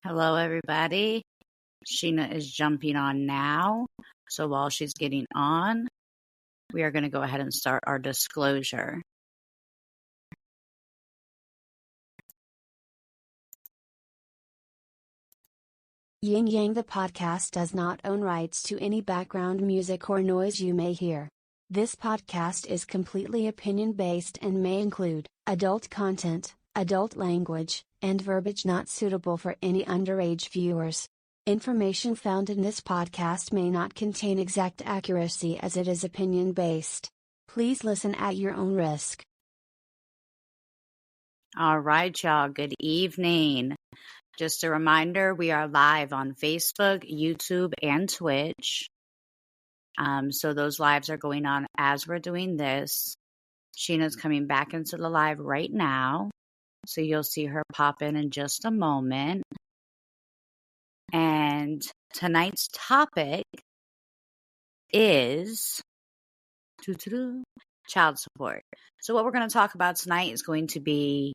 Hello, everybody. Sheena is jumping on now. So while she's getting on, we are going to go ahead and start our disclosure. Ying Yang the podcast does not own rights to any background music or noise you may hear. This podcast is completely opinion-based and may include adult content, adult language, and verbiage not suitable for any underage viewers. Information found in this podcast may not contain exact accuracy as it is opinion-based. Please listen at your own risk. All right, y'all. Good evening. Just a reminder, we are live on Facebook, YouTube, and Twitch. So those lives are going on as we're doing this. Sheena's coming back into the live right now. So you'll see her pop in just a moment. And tonight's topic is child support. So what we're going to talk about tonight is going to be,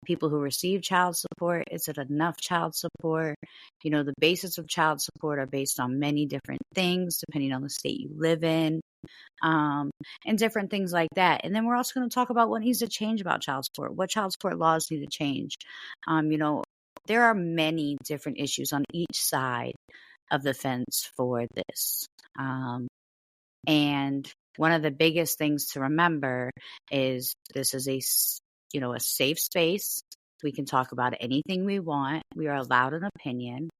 people who receive child support. Is it enough child support? The basis of child support are based on many different things, depending on the state you live in, and different things like that. And then we're also going to talk about what needs to change about child support, what child support laws need to change. There are many different issues on each side of the fence for this. And one of the biggest things to remember is this is a safe space. We can talk about anything we want. We are allowed an opinion.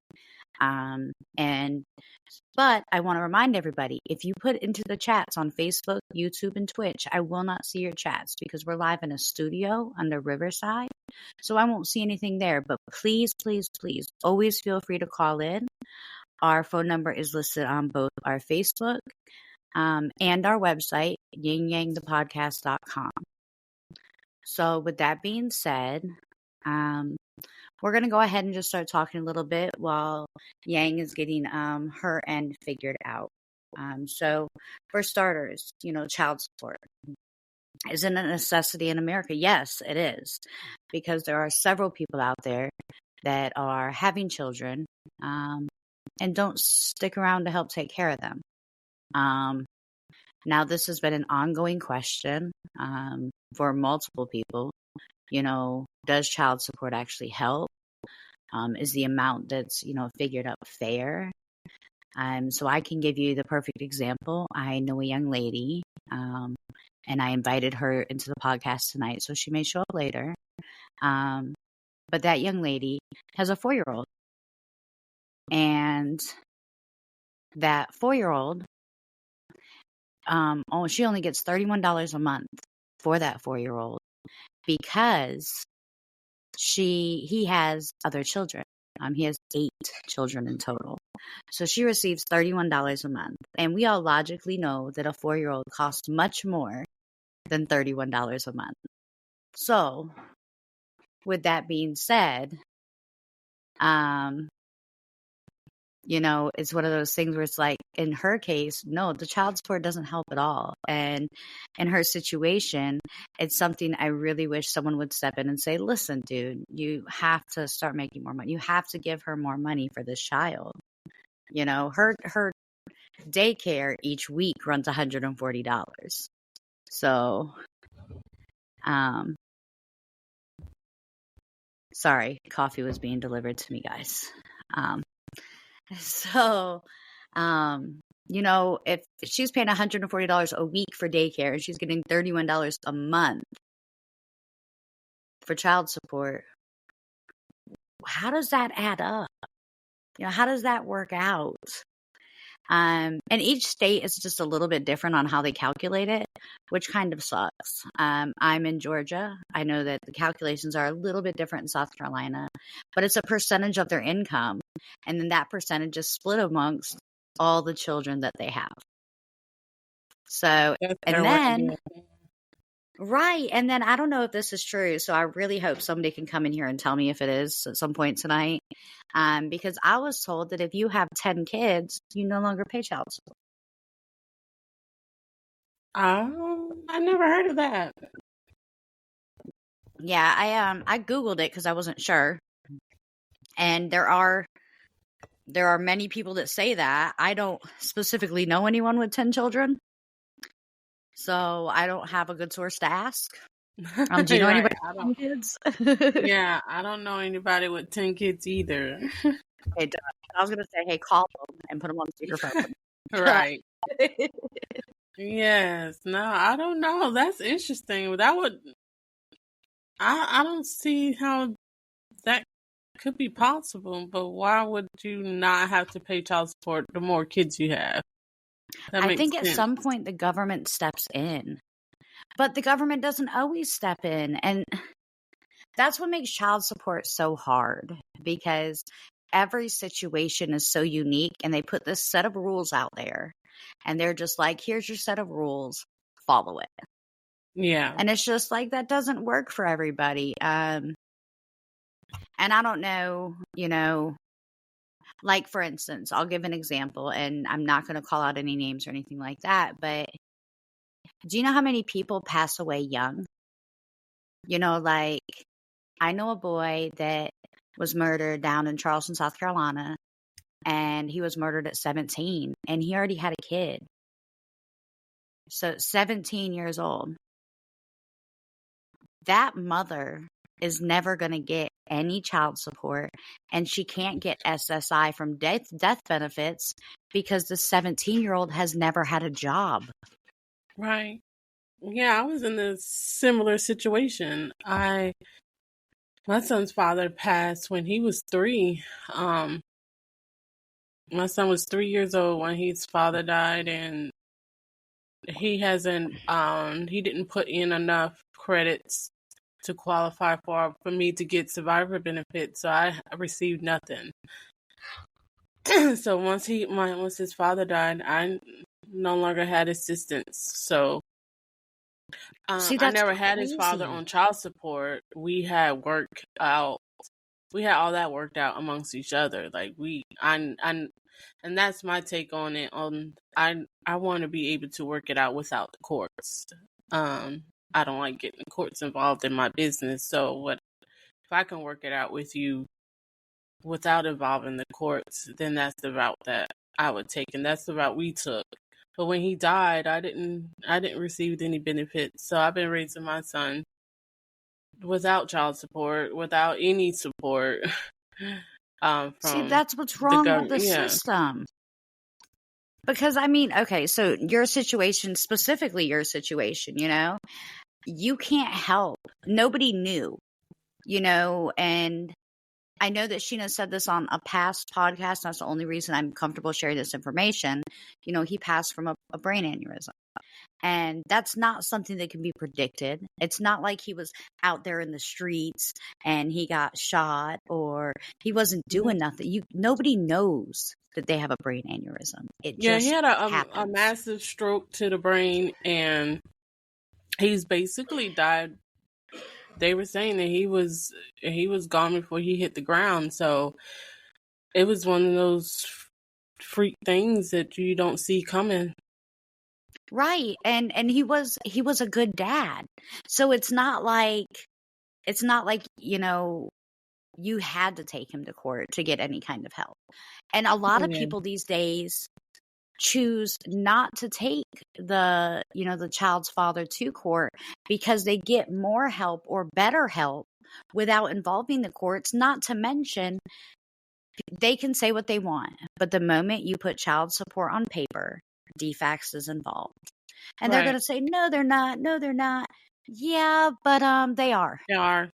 But I want to remind everybody, if you put into the chats on Facebook, YouTube, and Twitch, I will not see your chats because we're live in a studio under Riverside. So I won't see anything there. But please, please, please, always feel free to call in. Our phone number is listed on both our Facebook and our website, yingyangthepodcast.com. So with that being said, we're going to go ahead and just start talking a little bit while Yang is getting her end figured out. So for starters, child support. Is it a necessity in America? Yes, it is. Because there are several people out there that are having children and don't stick around to help take care of them. Now, this has been an ongoing question for multiple people. Does child support actually help? Is the amount that's, figured up fair? So I can give you the perfect example. I know a young lady, and I invited her into the podcast tonight, so she may show up later. But that young lady has a 4-year-old. And that 4-year-old, she only gets $31 a month for that 4-year-old because he has other children. He has 8 children in total. So she receives $31 a month. And we all logically know that a 4-year-old costs much more than $31 a month. So with that being said, it's one of those things where it's like, in her case, no, the child support doesn't help at all. And in her situation, it's something I really wish someone would step in and say, listen, dude, you have to start making more money. You have to give her more money for this child. Her daycare each week runs $140. So, sorry, coffee was being delivered to me, guys. So, if she's paying $140 a week for daycare and she's getting $31 a month for child support, how does that add up? How does that work out? And each state is just a little bit different on how they calculate it, which kind of sucks. I'm in Georgia. I know that the calculations are a little bit different in South Carolina, but it's a percentage of their income. And then that percentage is split amongst all the children that they have. So, and then, right. And then I don't know if this is true. So I really hope somebody can come in here and tell me if it is at some point tonight. Because I was told that if you have 10 kids, you no longer pay child support. I never heard of that. Yeah, I Googled it because I wasn't sure. And there are many people that say that. I don't specifically know anyone with 10 children, so I don't have a good source to ask. Do you know Right. anybody with 10 kids? Yeah, I don't know anybody with 10 kids either. Okay, I was gonna say, hey, call them and put them on speakerphone. Right. Yes. No, I don't know. That's interesting. That would, I don't see how that could be possible, but why would you not have to pay child support the more kids you have? That I makes think at sense. some point the government steps in, but the government doesn't always step in. And that's what makes child support so hard, because every situation is so unique and they put this set of rules out there and they're just like, here's your set of rules, follow it. Yeah. And it's just like, that doesn't work for everybody. And I don't know, like, for instance, I'll give an example, and I'm not going to call out any names or anything like that, but do you know how many people pass away young? Like, I know a boy that was murdered down in Charleston, South Carolina, and he was murdered at 17, and he already had a kid. So 17 years old. That mother is never going to get any child support, and she can't get SSI from death benefits because the 17-year-old has never had a job. Right. Yeah, I was in a similar situation. My son's father passed when he was 3. My son was 3 years old when his father died, and he didn't put in enough credits to qualify for me to get survivor benefits, so I received nothing. So once his father died, I no longer had assistance. So See, I that's never had his father crazy. on child support. We had all that worked out amongst each other. Like and that's my take on it. I want to be able to work it out without the courts. I don't like getting the courts involved in my business. So if I can work it out with you without involving the courts, then that's the route that I would take, and that's the route we took. But when he died, I didn't receive any benefits. So I've been raising my son without child support, without any support. From See, that's what's the wrong with government. the Yeah. system. Because, okay, so your situation, specifically your situation, you can't help. Nobody knew, and I know that Sheena said this on a past podcast. That's the only reason I'm comfortable sharing this information. He passed from a brain aneurysm. And that's not something that can be predicted. It's not like he was out there in the streets and he got shot or he wasn't doing nothing. Nobody knows that they have a brain aneurysm. It Yeah, he just had a happens. massive stroke to the brain, and he's basically died. They were saying that he was gone before he hit the ground. So it was one of those freak things that you don't see coming. Right. And he was a good dad. So it's not like you had to take him to court to get any kind of help. And a lot of people these days choose not to take the child's father to court because they get more help or better help without involving the courts. Not to mention, they can say what they want, but the moment you put child support on paper, DFACS is involved. And they're going to say, no, they're not. No, they're not. Yeah, but they are. They are.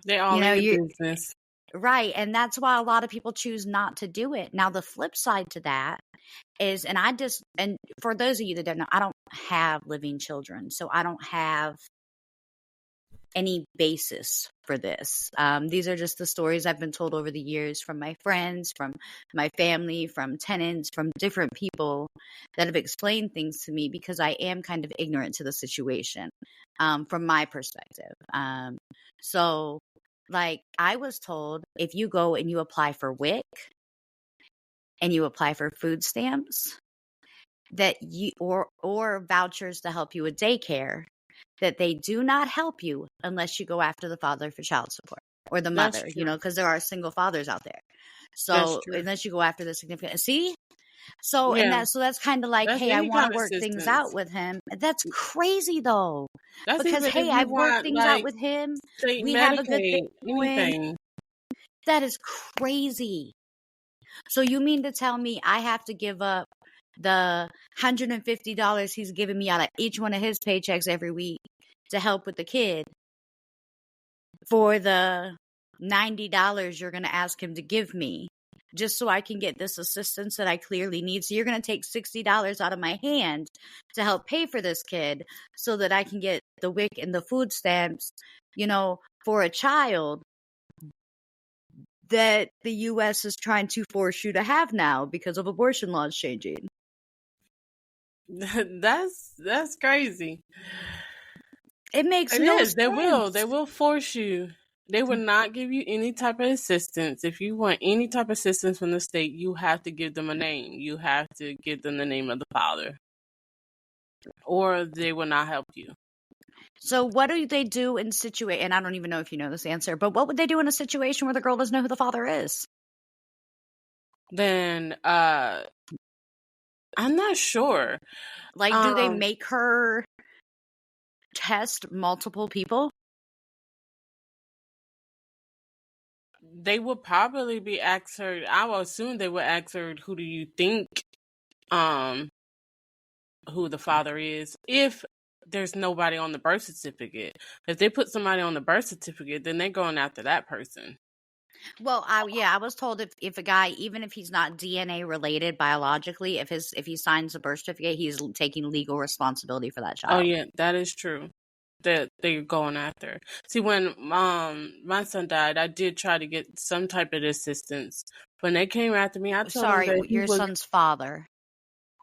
They're all in your business. Right. And that's why a lot of people choose not to do it. Now, the flip side to that is, and for those of you that don't know, I don't have living children, so I don't have any basis for this. These are just the stories I've been told over the years from my friends, from my family, from tenants, from different people that have explained things to me because I am kind of ignorant to the situation from my perspective. So, like, I was told if you go and you apply for WIC and you apply for food stamps, that you or vouchers to help you with daycare, that they do not help you unless you go after the father for child support. or the That's mother, true. because there are single fathers out there. That's So true. unless you go after the significant, see? So, Yeah. that's kind of like, That's hey, I any want kind to of work things assistance. out with him. That's crazy though. That's Because, even if hey, you I've worked want, things out like, with him. state We have a good thing Medicaid, going. anything. That is crazy. So you mean to tell me I have to give up the $150 he's giving me out of each one of his paychecks every week to help with the kid for the $90 you're going to ask him to give me just so I can get this assistance that I clearly need? So you're going to take $60 out of my hand to help pay for this kid so that I can get the WIC and the food stamps, for a child that the U.S. is trying to force you to have now because of abortion laws changing. That's crazy. It makes It no is. They sense. will force you. They will not give you any type of assistance. If you want any type of assistance from the state, you have to give them a name. You have to give them the name of the father, or they will not help you. So what do they do in situation? And I don't even know if you know this answer, but what would they do in a situation where the girl doesn't know who the father is? Then I'm not sure. Like, do they make her test multiple people? They would probably be asked her. I will assume they would ask her, "Who do you think, who the father is?" If there's nobody on the birth certificate. If they put somebody on the birth certificate, then they're going after that person. Well, I was told if a guy, even if he's not DNA related biologically, if he signs a birth certificate, he's taking legal responsibility for that child. Oh yeah, that is true. That they're going after. See, when my son died, I did try to get some type of assistance. When they came after me, I told them that your son's father.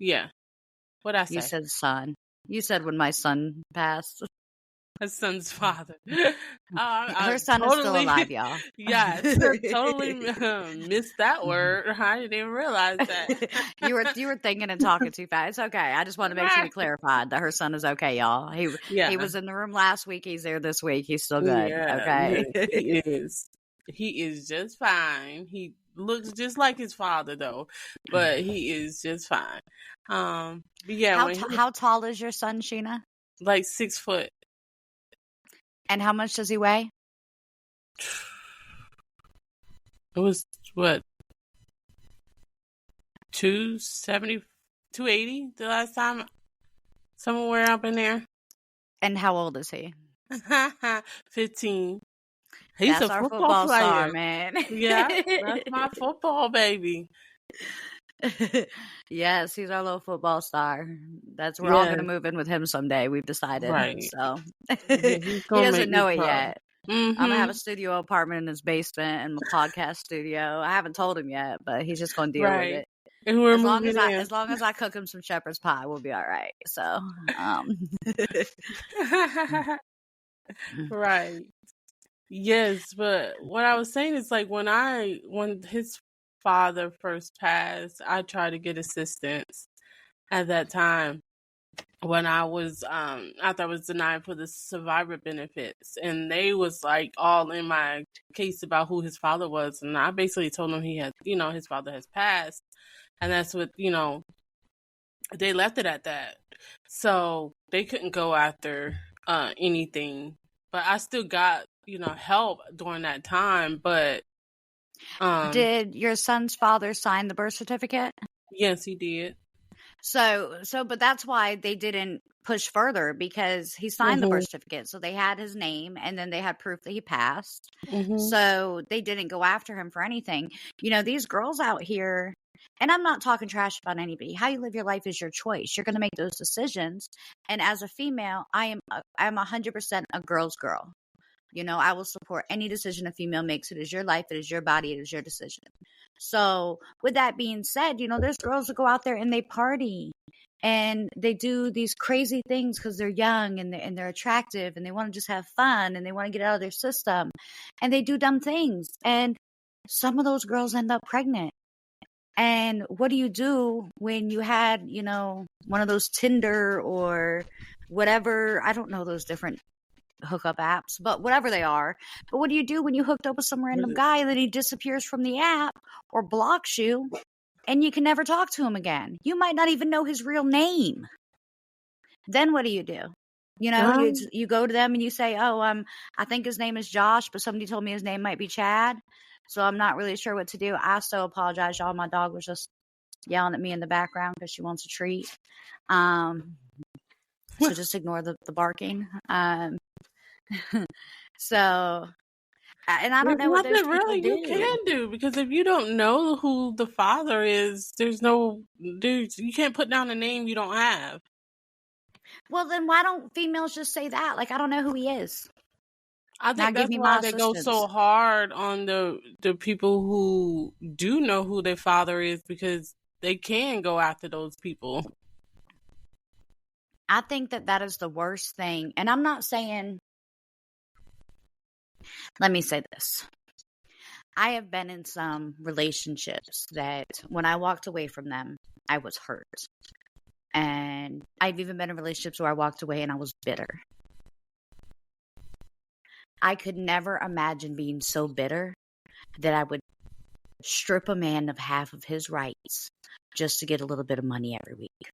Yeah. What'd I say? You said son. You said when my son passed. Her son's father. Her son is still alive, y'all. Yes, totally missed that word. I didn't even realize that. You were thinking and talking too fast. It's okay. I just want to make sure we clarified that her son is okay, y'all. He was in the room last week. He's there this week. He's still good. Yeah, Okay. he is. He is just fine. He looks just like his father though, but he is just fine. But yeah, how tall is your son, Sheena? Like 6 foot. And how much does he weigh? It was what, 270, 280 the last time, somewhere up in there. And how old is he? 15. He's That's a our football player, star, man. Yeah, that's my football baby. Yes, he's our little football star. We're all gonna move in with him someday. We've decided. Right. So He doesn't know it yet. Mm-hmm. I'm gonna have a studio apartment in his basement and my podcast studio. I haven't told him yet, but he's just gonna deal with it. And we're as long as I cook him some shepherd's pie, we'll be all right. So, right. Yes, but what I was saying is like when his father first passed, I tried to get assistance at that time when I was after I was denied for the survivor benefits, and they was like all in my case about who his father was, and I basically told them his father has passed, and that's what they left it at that, so they couldn't go after anything, but I still got help during that time. But did your son's father sign the birth certificate? Yes, he did. So, but that's why they didn't push further, because he signed the birth certificate. So they had his name, and then they had proof that he passed. So they didn't go after him for anything. These girls out here, and I'm not talking trash about anybody. How you live your life is your choice. You're going to make those decisions. And as a female, I'm 100% a girl's girl. I will support any decision a female makes. It is your life. It is your body. It is your decision. So with that being said, there's girls that go out there and they party and they do these crazy things because they're young and they're attractive and they want to just have fun and they want to get out of their system, and they do dumb things. And some of those girls end up pregnant. And what do you do when you had, one of those Tinder or whatever? I don't know those different hookup apps, but whatever they are. But what do you do when you hooked up with some random guy and then he disappears from the app or blocks you and you can never talk to him again? You might not even know his real name. Then what do? You know, you go to them and you say, oh, I think his name is Josh, but somebody told me his name might be Chad. So I'm not really sure what to do. I so apologize, y'all. My dog was just yelling at me in the background because she wants a treat. So just ignore the barking. So, and I don't know what those really people you can do, because if you don't know who the father is, you can't put down a name you don't have. Well, then why don't females just say that? Like, I don't know who he is. I think that's why they go so hard on the people who do know who their father is, because they can go after those people. I think that is the worst thing. And I'm not saying, let me say this. I have been in some relationships that when I walked away from them, I was hurt. And I've even been in relationships where I walked away and I was bitter. I could never imagine being so bitter that I would strip a man of half of his rights just to get a little bit of money every week.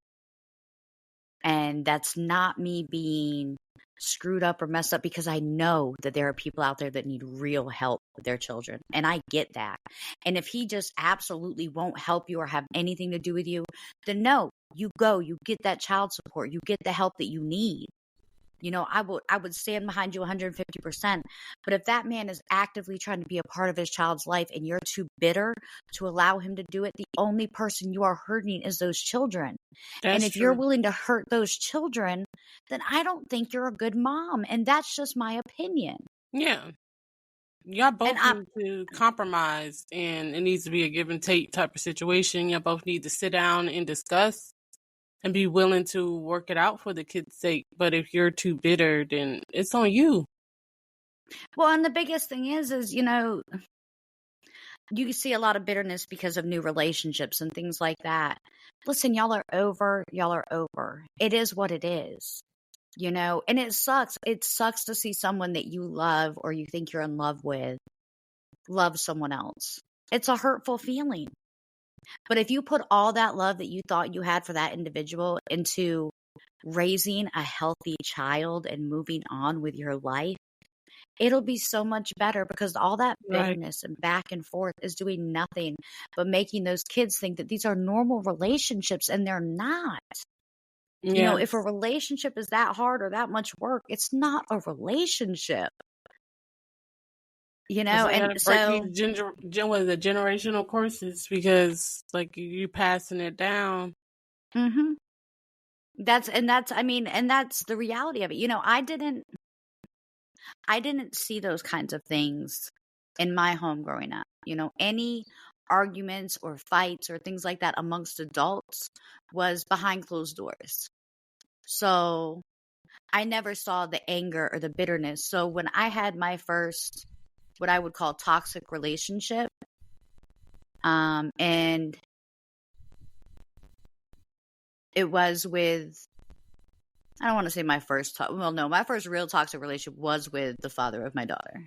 And that's not me being screwed up or messed up, because I know that there are people out there that need real help with their children. And I get that. And if he just absolutely won't help you or have anything to do with you, then no, you go, you get that child support, you get the help that you need. You know, I would stand behind you 150%. But if that man is actively trying to be a part of his child's life and you're too bitter to allow him to do it, the only person you are hurting is those children. And if you're willing to hurt those children, then I don't think you're a good mom. And that's just my opinion. Yeah. Y'all both need to compromise, and it needs to be a give and take type of situation. Y'all both need to sit down and discuss and be willing to work it out for the kid's sake. But if you're too bitter, then it's on you. Well, and the biggest thing is, you know, you see a lot of bitterness because of new relationships and things like that. Listen, y'all are over. It is what it is, you know, and it sucks. It sucks to see someone that you love or you think you're in love with love someone else. It's a hurtful feeling. But if you put all that love that you thought you had for that individual into raising a healthy child and moving on with your life, it'll be so much better, because all that bitterness and back and forth is doing nothing but making those kids think that these are normal relationships, and they're not. Yes. You know, if a relationship is that hard or that much work, it's not a relationship. You know, and so these generational courses, because like you passing it down. Mm-hmm. That's the reality of it. You know, I didn't see those kinds of things in my home growing up. You know, any arguments or fights or things like that amongst adults was behind closed doors. So I never saw the anger or the bitterness. So when I had my first, what I would call toxic relationship, and it was with, I don't want to say my first, my first real toxic relationship was with the father of my daughter.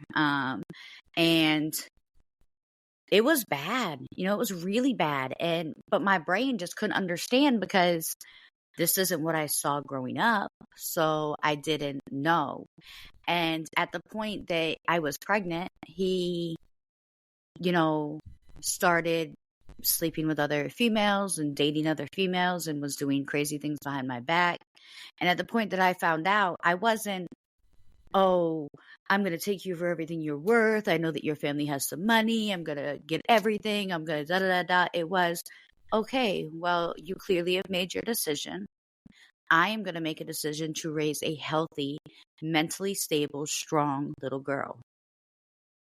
And it was bad, you know, it was really bad. But my brain just couldn't understand, because this isn't what I saw growing up. So I didn't know. And at the point that I was pregnant, he, you know, started sleeping with other females and dating other females and was doing crazy things behind my back. And at the point that I found out, I wasn't, oh, I'm going to take you for everything you're worth. I know that your family has some money. I'm going to get everything. I'm going to da-da-da-da. It was, okay, well, you clearly have made your decision. I am going to make a decision to raise a healthy, mentally stable, strong little girl.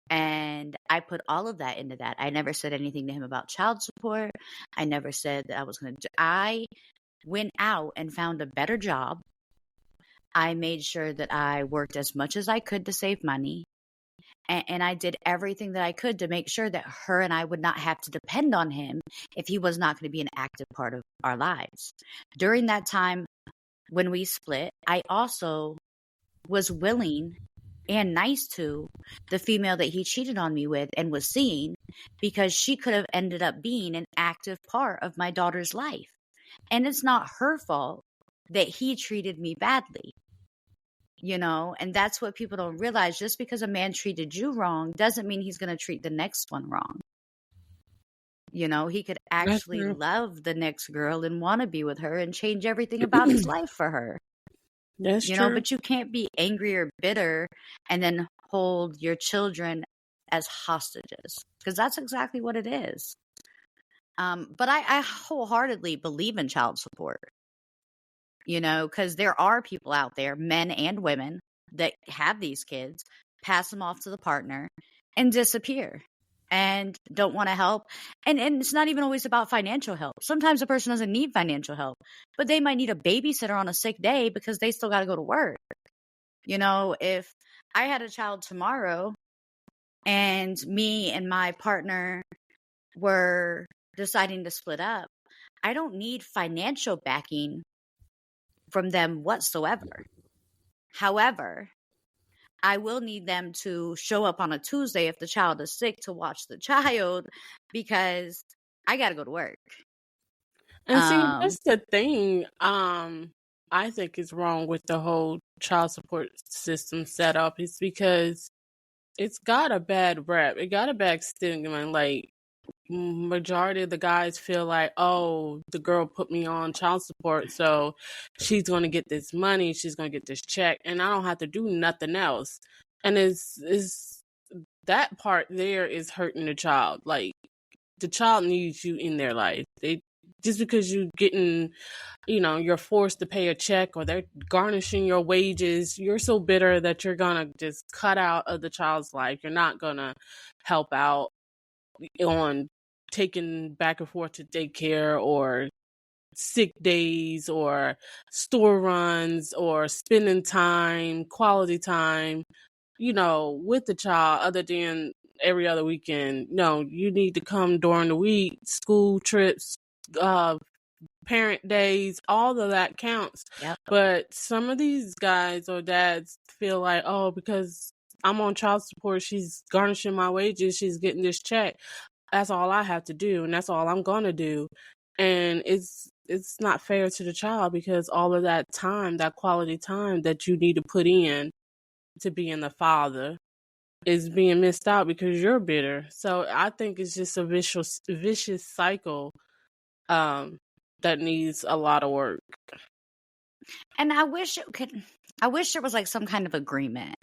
And I put all of that into that. I never said anything to him about child support. I never said that I was going to. I went out and found a better job. I made sure that I worked as much as I could to save money. And I did everything that I could to make sure that her and I would not have to depend on him if he was not going to be an active part of our lives. During that time, when we split, I also was willing and nice to the female that he cheated on me with and was seeing, because she could have ended up being an active part of my daughter's life. And it's not her fault that he treated me badly, and that's what people don't realize. Just because a man treated you wrong doesn't mean he's going to treat the next one wrong. He could actually love the next girl and want to be with her and change everything about his life for her. That's true. But you can't be angry or bitter and then hold your children as hostages, because that's exactly what it is. But I wholeheartedly believe in child support, because there are people out there, men and women, that have these kids, pass them off to the partner, and disappear and don't want to help. And it's not even always about financial help. Sometimes a person doesn't need financial help, but they might need a babysitter on a sick day because they still got to go to work. If I had a child tomorrow and me and my partner were deciding to split up, I don't need financial backing from them whatsoever. However, I will need them to show up on a Tuesday if the child is sick to watch the child, because I got to go to work. And see, that's the thing. I think is wrong with the whole child support system setup. It's because it's got a bad rep. It got a bad stigma. Like, majority of the guys feel like, oh, the girl put me on child support, so she's going to get this money, she's going to get this check, and I don't have to do nothing else. And is that part there is hurting the child. Like, the child needs you in their life. Just because you getting, you're forced to pay a check, or they're garnishing your wages, you're so bitter that you're going to just cut out of the child's life. You're not going to help out on taking back and forth to daycare, or sick days, or store runs, or spending time, quality time, with the child, other than every other weekend. No, you need to come during the week, school trips, parent days, all of that counts. Yep. But some of these guys or dads feel like, oh, because I'm on child support, she's garnishing my wages, she's getting this check, that's all I have to do, and that's all I'm gonna do. And it's not fair to the child, because all of that time, that quality time that you need to put in to being the father, is being missed out because you're bitter. So I think it's just a vicious cycle that needs a lot of work. And I wish there was like some kind of agreement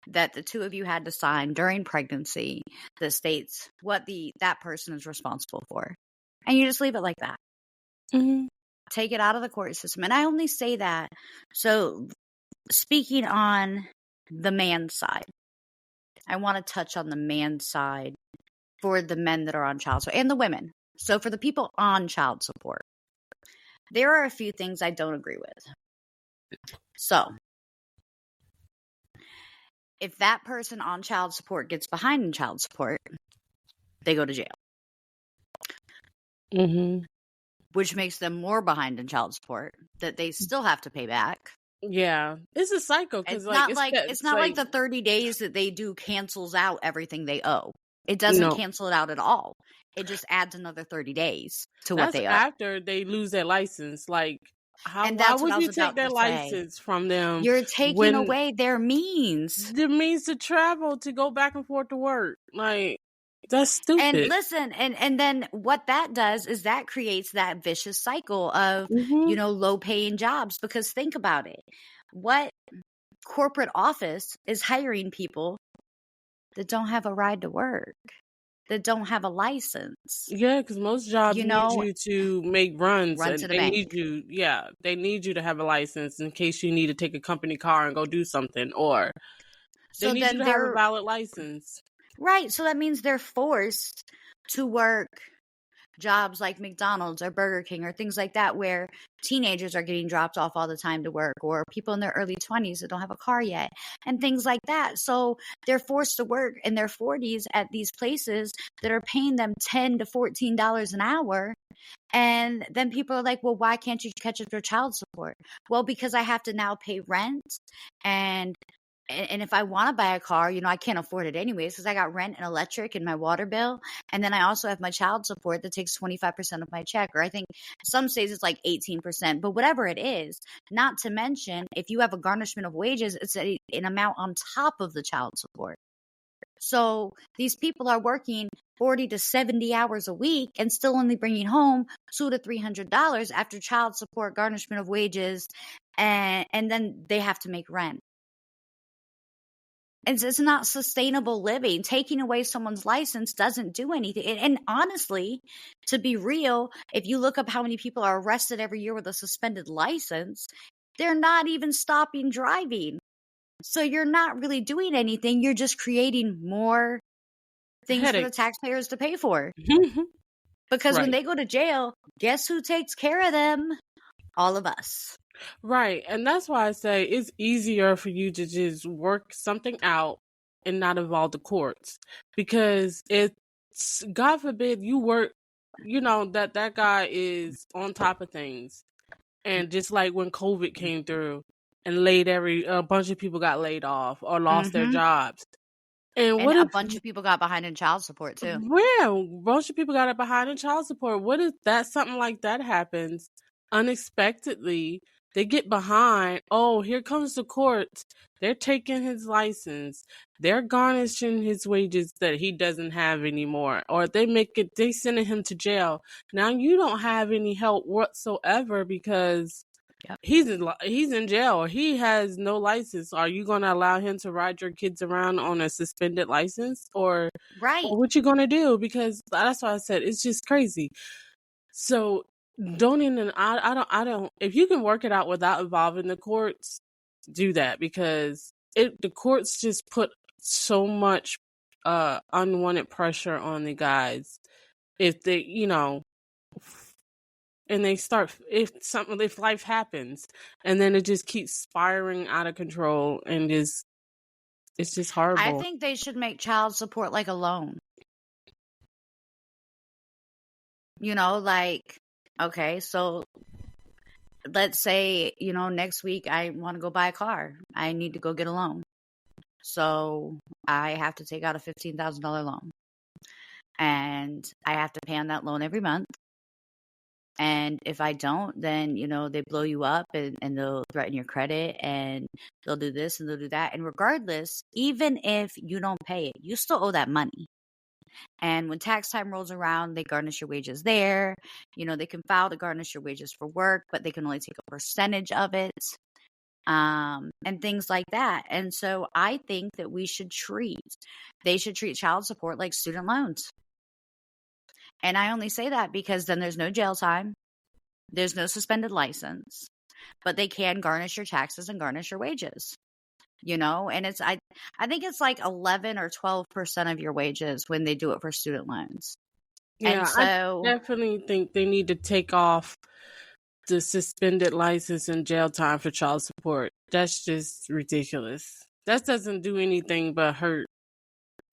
that the two of you had to sign during pregnancy that states what that person is responsible for. And you just leave it like that. Mm-hmm. Take it out of the court system. And I only say that, so speaking on the man's side, I want to touch on the man's side for the men that are on child support and the women. So for the people on child support, there are a few things I don't agree with. So, if that person on child support gets behind in child support, they go to jail. Mm-hmm. Which makes them more behind in child support that they still have to pay back. Yeah, it's a cycle. It's not like the 30 days that they do cancels out everything they owe. It doesn't cancel it out at all. It just adds another 30 days to what they owe. After they lose their license. Like, why would you take their license from them? You're taking away their means. The means to travel, to go back and forth to work. Like, that's stupid. And listen, and then what that does is that creates that vicious cycle of, low paying jobs. Because think about it. What corporate office is hiring people that don't have a ride to work, that don't have a license? Yeah, because most jobs need you to make runs. Run to the bank. They need you to have a license in case you need to take a company car and go do something, or they need you to have a valid license. Right. So that means they're forced to work jobs like McDonald's or Burger King or things like that, where teenagers are getting dropped off all the time to work, or people in their early 20s that don't have a car yet, and things like that. So they're forced to work in their 40s at these places that are paying them $10 to $14 an hour. And then people are like, well, why can't you catch up your child support? Well, because I have to now pay rent, and if I want to buy a car, I can't afford it anyways because I got rent and electric and my water bill. And then I also have my child support that takes 25% of my check. Or I think some states it's like 18%, but whatever it is, not to mention if you have a garnishment of wages, it's an amount on top of the child support. So these people are working 40 to 70 hours a week and still only bringing home $200 to $300 after child support, garnishment of wages, and then they have to make rent. It's not sustainable living. Taking away someone's license doesn't do anything. And honestly, to be real, if you look up how many people are arrested every year with a suspended license, they're not even stopping driving. So you're not really doing anything. You're just creating more things for the taxpayers to pay for. Because when they go to jail, guess who takes care of them? All of us. Right. And that's why I say it's easier for you to just work something out and not involve the courts. Because it's, God forbid, you work, that guy is on top of things. And just like when COVID came through and a bunch of people got laid off or lost their jobs. And a bunch of people got behind in child support too. Yeah, a bunch of people got behind in child support. What if something like that happens unexpectedly? They get behind. Oh, here comes the courts. They're taking his license. They're garnishing his wages that he doesn't have anymore. Or they sending him to jail. Now you don't have any help whatsoever because he's in jail or he has no license. Are you going to allow him to ride your kids around on a suspended license? Or what you going to do? Because that's why I said it's just crazy. So I don't, if you can work it out without involving the courts, do that, because the courts just put so much unwanted pressure on the guys if they, and they start, if life happens, and then it just keeps spiraling out of control, and it's just horrible. I think they should make child support like a loan. Okay, so let's say, next week I want to go buy a car. I need to go get a loan. So I have to take out a $15,000 loan. And I have to pay on that loan every month. And if I don't, then, they blow you up and they'll threaten your credit and they'll do this and they'll do that. And regardless, even if you don't pay it, you still owe that money. And when tax time rolls around, they garnish your wages there. They can file to garnish your wages for work, but they can only take a percentage of it, and things like that. And so I think that they should treat child support like student loans. And I only say that because then there's no jail time. There's no suspended license, but they can garnish your taxes and garnish your wages. And I think it's like 11 or 12% of your wages when they do it for student loans. Yeah, and so I definitely think they need to take off the suspended license and jail time for child support. That's just ridiculous. That doesn't do anything but hurt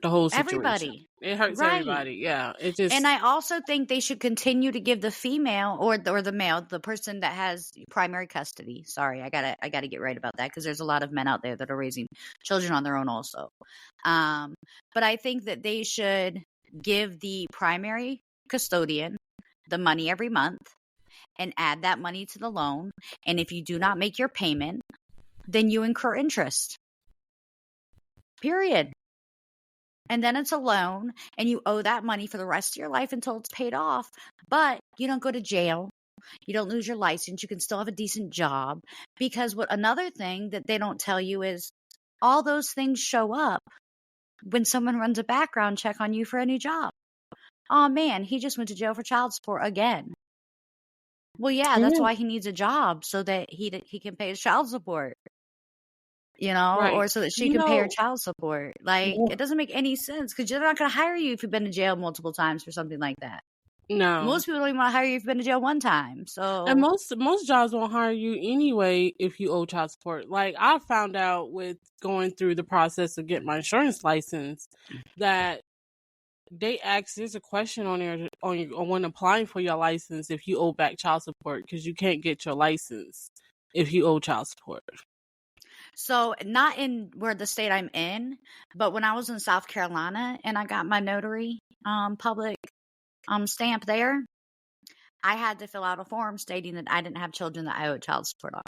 the whole situation. Everybody. It hurts everybody. Yeah. And I also think they should continue to give the female or the male, the person that has primary custody. Sorry, I gotta get right about that because there's a lot of men out there that are raising children on their own also. But I think that they should give the primary custodian the money every month and add that money to the loan. And if you do not make your payment, then you incur interest. Period. And then it's a loan and you owe that money for the rest of your life until it's paid off. But you don't go to jail. You don't lose your license. You can still have a decent job. Because another thing that they don't tell you is all those things show up when someone runs a background check on you for any job. Oh man, he just went to jail for child support again. Well, yeah, that's why he needs a job, so that he can pay his child support. Right. Or so that she can pay her child support. It doesn't make any sense because they're not going to hire you if you've been to jail multiple times for something like that. No. Most people don't even want to hire you if you've been to jail one time. And So most jobs won't hire you anyway if you owe child support. Like, I found out with going through the process of getting my insurance license that they ask, there's a question on there on when applying for your license if you owe back child support, because you can't get your license if you owe child support. So not in where the state I'm in, but when I was in South Carolina and I got my notary public stamp there, I had to fill out a form stating that I didn't have children that I owed child support on.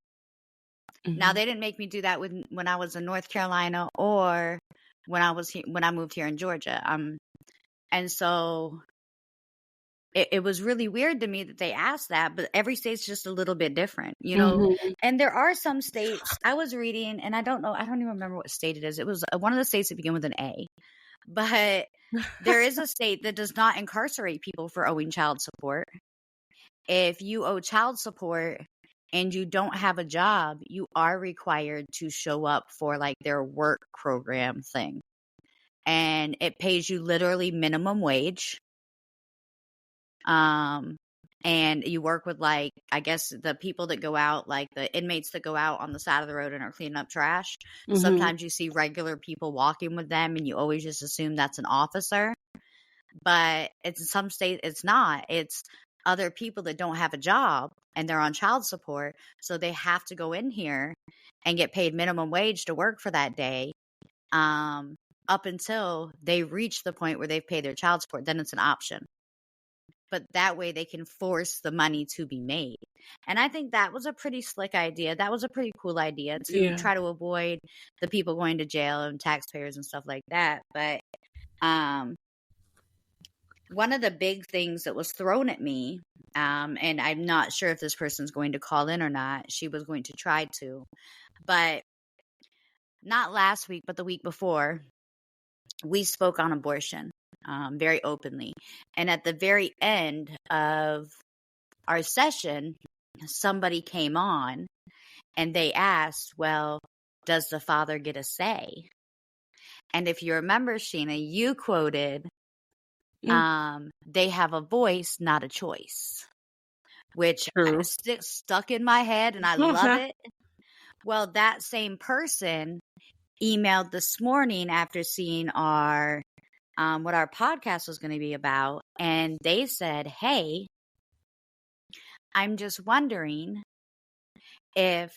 Mm-hmm. Now they didn't make me do that when I was in North Carolina or when I moved here in Georgia. And so it was really weird to me that they asked that, but every state's just a little bit different, you know? Mm-hmm. And there are some states I was reading, and I don't even remember what state it is. It was one of the states that begin with an A, but there is a state that does not incarcerate people for owing child support. If you owe child support and you don't have a job, you are required to show up for like their work program thing. And it pays you literally minimum wage. And you work with, like, I guess the people that go out, like the inmates that go out on the side of the road and are cleaning up trash. Mm-hmm. Sometimes you see regular people walking with them and you always just assume that's an officer. But it's in some states, it's not. It's other people that don't have a job and they're on child support. So they have to go in here and get paid minimum wage to work for that day. Up until they reach the point where they've paid their child support, then it's an option. But that way they can force the money to be made. And I think that was a pretty slick idea. That was a pretty cool idea to try to avoid the people going to jail and taxpayers and stuff like that. But one of the big things that was thrown at me, and I'm not sure if this person's going to call in or not. She was going to try to. But not last week, but the week before, we spoke on abortion. Very openly. And at the very end of our session, somebody came on and they asked, well, does the father get a say? And if you remember, Sheena, you quoted, they have a voice, not a choice, which stuck in my head and I love it. Well, that same person emailed this morning after seeing our what our podcast was going to be about. And they said, hey, I'm just wondering if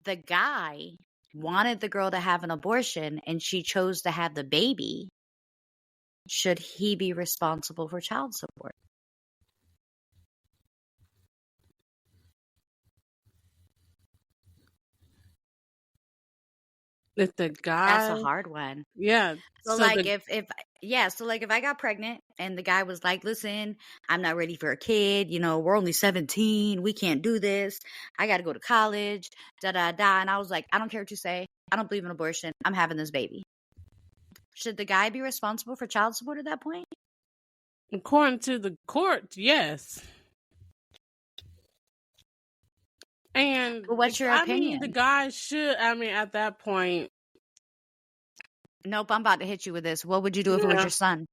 the guy wanted the girl to have an abortion and she chose to have the baby, should he be responsible for child support? If the guy, that's a hard one. Yeah. So like if I got pregnant and the guy was like, listen, I'm not ready for a kid, you know, we're only 17, we can't do this, I got to go to college, and I was like, I don't care what you say, I don't believe in abortion, I'm having this baby. Should the guy be responsible for child support at that point? According to the court, yes. And but what's your opinion? The guy should, at that point. Nope, I'm about to hit you with this. What would you do if it was your son?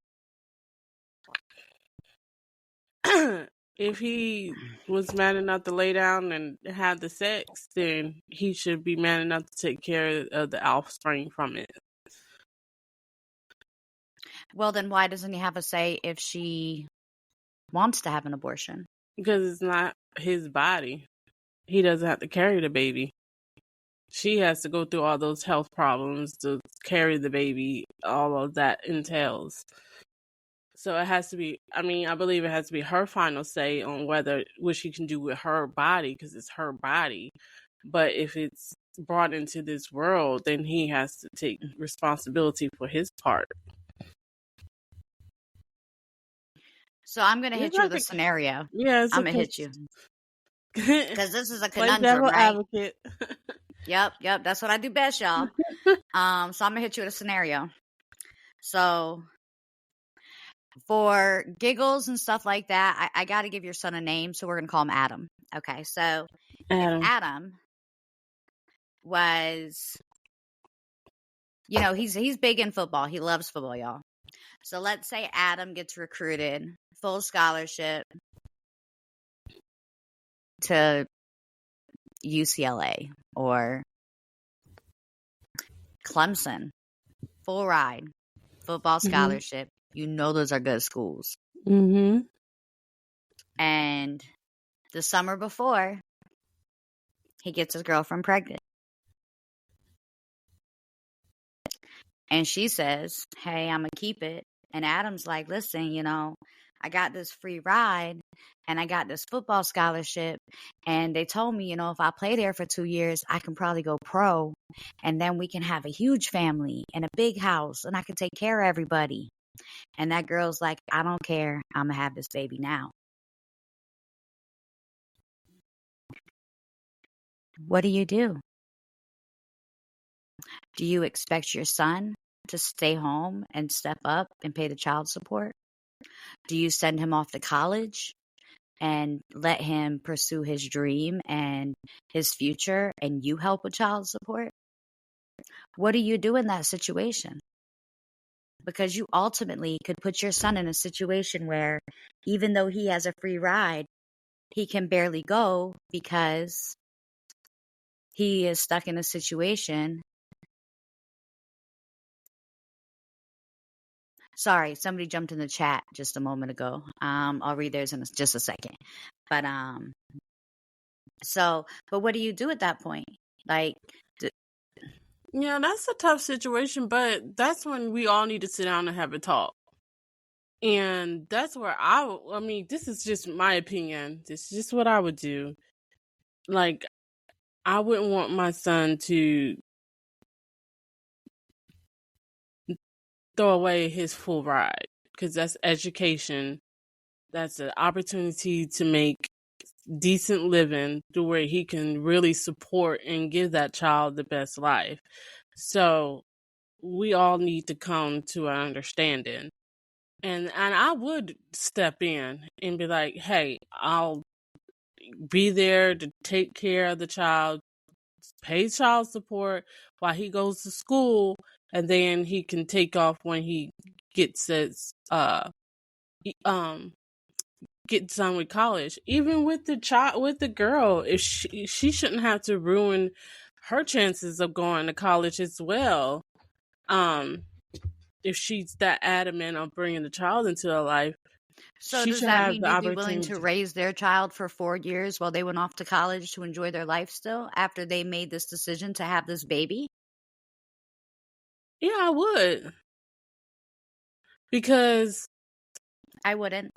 If he was man enough to lay down and have the sex, then he should be man enough to take care of the offspring from it. Well, then why doesn't he have a say if she wants to have an abortion? Because it's not his body. He doesn't have to carry the baby. She has to go through all those health problems to carry the baby, all of that entails. So it has to be, I believe it has to be her final say on what she can do with her body, because it's her body. But if it's brought into this world, then he has to take responsibility for his part. So I'm going to hit you with a scenario. Yeah, I'm going to hit you. Because this is a conundrum, right? Advocate. Yep. That's what I do best, y'all. So I'm going to hit you with a scenario. So for giggles and stuff like that, I got to give your son a name, so we're going to call him Adam. Okay, so Adam was, he's big in football. He loves football, y'all. So let's say Adam gets recruited, full scholarship to UCLA or Clemson, full ride, football scholarship. You know those are good schools. Mm-hmm. And the summer before, he gets his girlfriend pregnant. And she says, hey, I'm going to keep it. And Adam's like, listen, I got this free ride and I got this football scholarship. And they told me, if I play there for 2 years, I can probably go pro. And then we can have a huge family and a big house and I can take care of everybody. And that girl's like, I don't care. I'm going to have this baby now. What do? Do you expect your son to stay home and step up and pay the child support? Do you send him off to college and let him pursue his dream and his future and you help with child support? What do you do in that situation? Because you ultimately could put your son in a situation where even though he has a free ride, he can barely go because he is stuck in a situation. Sorry, somebody jumped in the chat just a moment ago. I'll read theirs in just a second. But but what do you do at that point? Like, yeah, that's a tough situation, but that's when we all need to sit down and have a talk. And that's where I mean, this is just my opinion. This is just what I would do. Like, I wouldn't want my son to throw away his full ride because that's education. That's an opportunity to make decent living to where he can really support and give that child the best life. So we all need to come to an understanding. And I would step in and be like, hey, I'll be there to take care of the child, pay child support while he goes to school, and then he can take off when he gets his gets done with college. Even with the girl, if she shouldn't have to ruin her chances of going to college as well. If she's that adamant on bringing the child into her life, so she does should that have mean the you'd be willing to opportunity. raise their child for 4 years while they went off to college to enjoy their life still after they made this decision to have this baby? Yeah, I would. Because I wouldn't.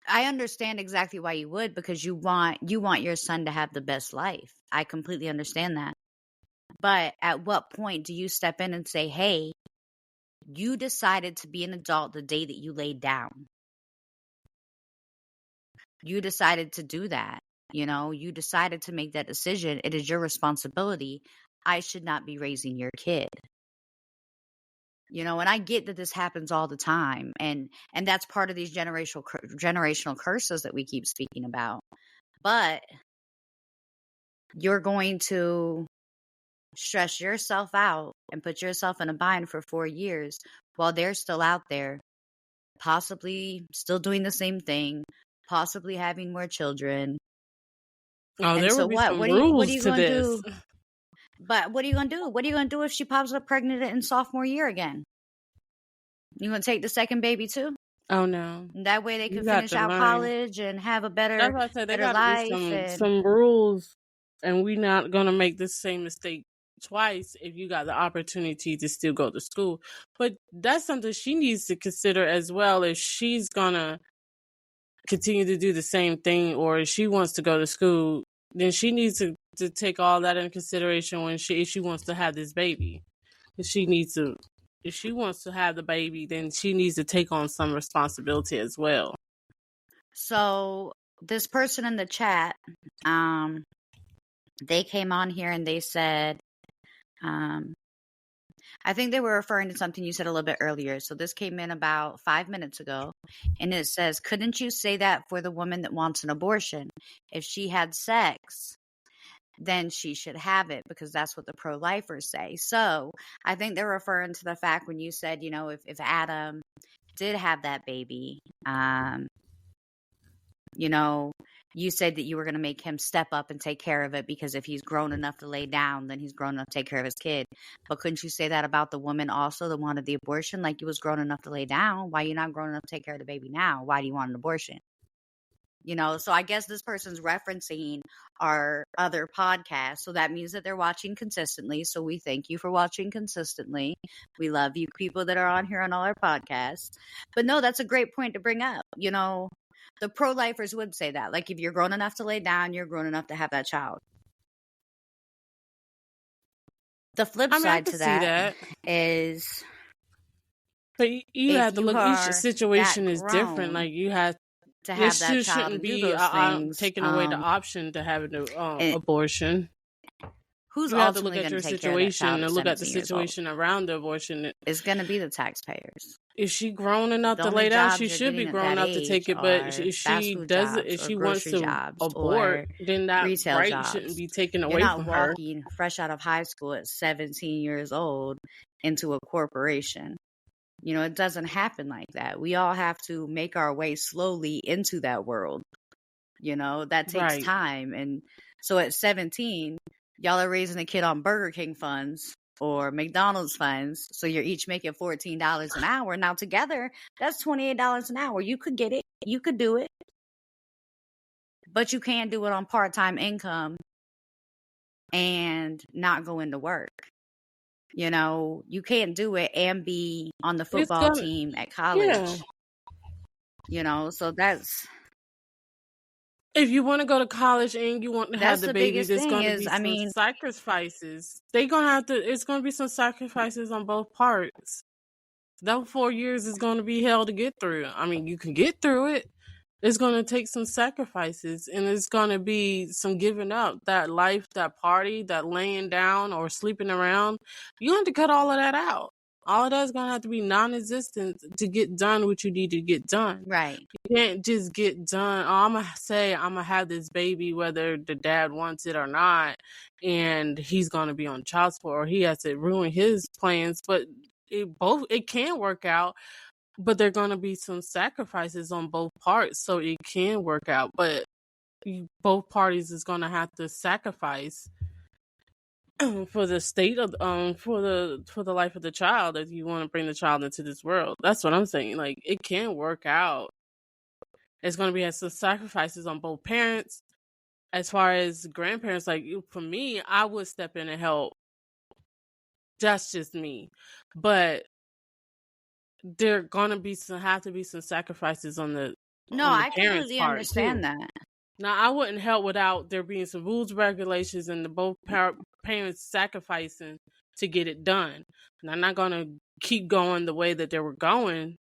I understand exactly why you would, because you want your son to have the best life. I completely understand that. But at what point do you step in and say, hey, you decided to be an adult the day that you laid down? You decided to do that. You decided to make that decision. It is your responsibility. I should not be raising your kid. And I get that this happens all the time. And that's part of these generational curses that we keep speaking about. But you're going to stress yourself out and put yourself in a bind for 4 years while they're still out there, possibly still doing the same thing, possibly having more children. And there so would be what? some What are rules you to going to this. do? But what are you going to do? What are you going to do if she pops up pregnant in sophomore year again? You going to take the second baby too? Oh no. And that way they You can got finish to out learn. college and have a That's why I said there better got to be life. And some rules, and we not gonna make the same mistake twice if you got the opportunity to still go to school. But that's something she needs to consider as well if she's gonna continue to do the same thing, or if she wants to go to school, then she needs to take all that into consideration when if she wants to have this baby. If she wants to have the baby, then she needs to take on some responsibility as well. so this person in the chat, they came on here and they said, I think they were referring to something you said a little bit earlier. So this came in about 5 minutes ago, and it says, couldn't you say that for the woman that wants an abortion? If she had sex then she should have it, because that's what the pro-lifers say. So I think they're referring to the fact when you said, if Adam did have that baby, you said that you were going to make him step up and take care of it, because if he's grown enough to lay down, then he's grown enough to take care of his kid. But couldn't you say that about the woman also that wanted the abortion? Like, you was grown enough to lay down. Why are you not grown enough to take care of the baby now? Why do you want an abortion? So I guess this person's referencing our other podcast. So that means that they're watching consistently. So we thank you for watching consistently. We love you people that are on here on all our podcasts. But no, that's a great point to bring up. The pro-lifers would say that. Like, if you're grown enough to lay down, you're grown enough to have that child. The flip side to that is... But you have to look, each situation is different. Like, you have to have that child and do those things. Taking away the option to have an abortion. Who's you have to look ultimately at your going to take care of that situation child and at look at the 17 years situation around the abortion. It's going to be the taxpayers. Is she grown enough to lay down? She should be grown enough to take it. But if she doesn't, if she wants to abort, then that right shouldn't be taken away from her. You're not walking fresh out of high school at 17 years old into a corporation. It doesn't happen like that. We all have to make our way slowly into that world. That takes time. And so at 17, y'all are raising a kid on Burger King funds or McDonald's funds. So you're each making $14 an hour. Now together, that's $28 an hour. You could get it. You could do it. But you can't do it on part-time income and not go into work. You can't do it and be on the football team at college. Yeah. So that's... If you want to go to college and you want to have the baby, there's going to be some sacrifices. It's going to be some sacrifices on both parts. That 4 years is going to be hell to get through. I mean, you can get through it. It's going to take some sacrifices, and it's going to be some giving up. That life, that party, that laying down or sleeping around, you have to cut all of that out. All of that is going to have to be non-existent to get done what you need to get done. Right. You can't just get done. Oh, I'm going to have this baby whether the dad wants it or not, and he's going to be on child support, or he has to ruin his plans. But it can work out. But there are going to be some sacrifices on both parts, so it can work out. But both parties is going to have to sacrifice for the state of for the life of the child if you want to bring the child into this world. That's what I'm saying. Like, it can work out. It's going to be some sacrifices on both parents. As far as grandparents, like for me, I would step in and help. That's just me, but there gonna have to be some sacrifices on the I parents' completely part understand too. that. Now, I wouldn't help without there being some rules, regulations, and the both parents sacrificing to get it done. And I'm not gonna keep going the way that they were going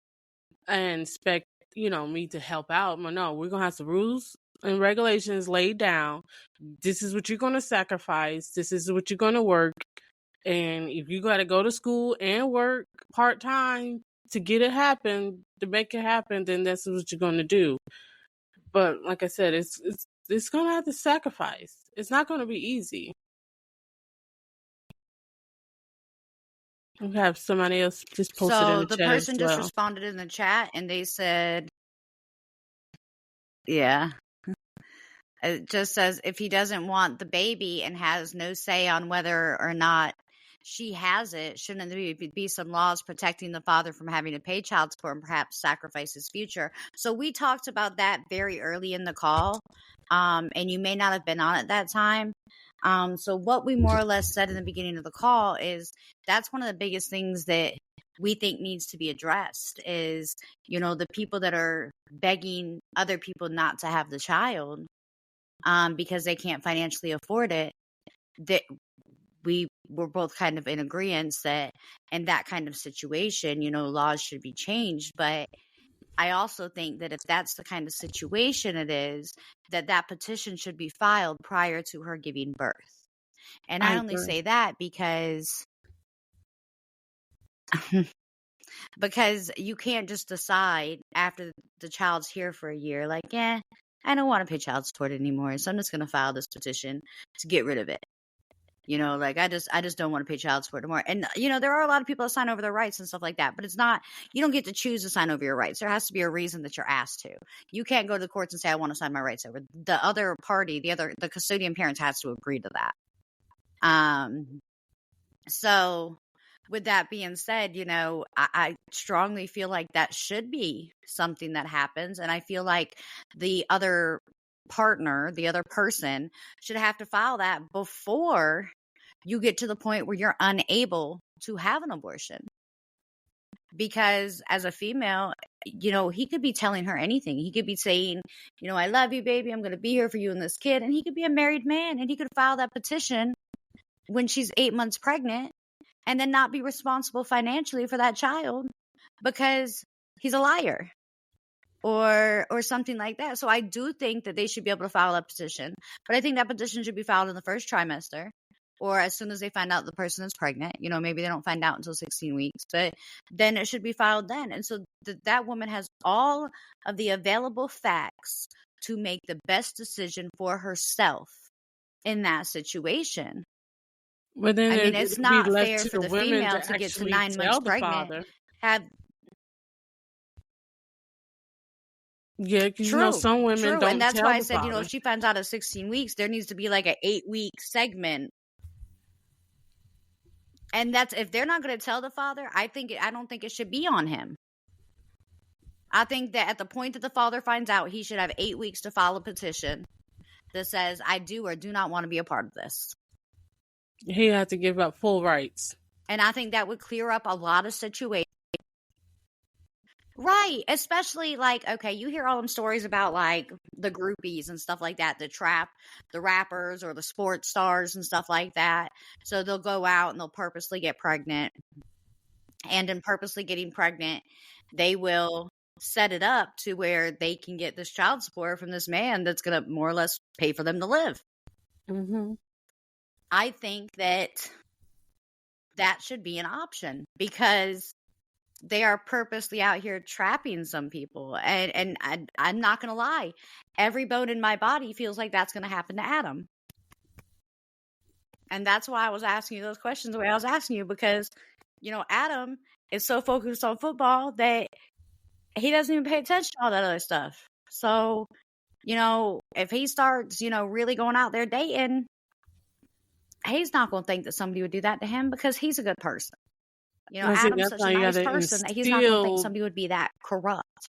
and expect me to help out. But no, we're gonna have some rules and regulations laid down. This is what you're gonna sacrifice. This is what you're gonna work. And if you got to go to school and work part-time to get it happen, to make it happen, then that's what you're going to do. But like I said, it's going to have to sacrifice. It's not going to be easy. We have somebody else just posted in the chat. So the person just responded in the chat and they said, yeah. It just says, if he doesn't want the baby and has no say on whether or not she has it, shouldn't there be some laws protecting the father from having to pay child support and perhaps sacrifice his future? So we talked about that very early in the call, and you may not have been on at that time. So what we more or less said in the beginning of the call is that's one of the biggest things that we think needs to be addressed is, the people that are begging other people not to have the child because they can't financially afford it, that we were both kind of in agreement that in that kind of situation, laws should be changed. But I also think that if that's the kind of situation it is, that petition should be filed prior to her giving birth. And I only say that because you can't just decide after the child's here for a year, like, I don't want to pay child support anymore, so I'm just going to file this petition to get rid of it. Like I just don't want to pay child support anymore. And, there are a lot of people that sign over their rights and stuff like that, but it's not, you don't get to choose to sign over your rights. There has to be a reason that you're asked to. You can't go to the courts and say, I want to sign my rights over. The other party, the custodian parents has to agree to that. So with that being said, I strongly feel like that should be something that happens. And I feel like the other partner, the other person should have to file that before you get to the point where you're unable to have an abortion. Because as a female, he could be telling her anything. He could be saying, I love you, baby. I'm going to be here for you and this kid. And he could be a married man and he could file that petition when she's 8 months pregnant and then not be responsible financially for that child because he's a liar or something like that. So I do think that they should be able to file a petition, but I think that petition should be filed in the first trimester or as soon as they find out the person is pregnant. Maybe they don't find out until 16 weeks, but then it should be filed then. And so that woman has all of the available facts to make the best decision for herself in that situation. But then it's not fair for the female to get to 9 months pregnant. Yeah, because some women don't. And that's tell why I the said, father. if she finds out at 16 weeks, there needs to be like an 8-week segment. And that's if they're not going to tell the father, I don't think it should be on him. I think that at the point that the father finds out, he should have 8 weeks to file a petition that says, I do or do not want to be a part of this. He had to give up full rights. And I think that would clear up a lot of situations. Right. Especially okay, you hear all them stories about the groupies and stuff like that, the rappers or the sports stars and stuff like that. So they'll go out and they'll purposely get pregnant. And in purposely getting pregnant, they will set it up to where they can get this child support from this man that's going to more or less pay for them to live. Mm-hmm. I think that should be an option because they are purposely out here trapping some people. And I'm not going to lie. Every bone in my body feels like that's going to happen to Adam. And that's why I was asking you those questions the way I was asking you because, Adam is so focused on football that he doesn't even pay attention to all that other stuff. So, if he starts, really going out there dating, he's not going to think that somebody would do that to him because he's a good person. Adam's such a nice person that he's not going to think somebody would be that corrupt.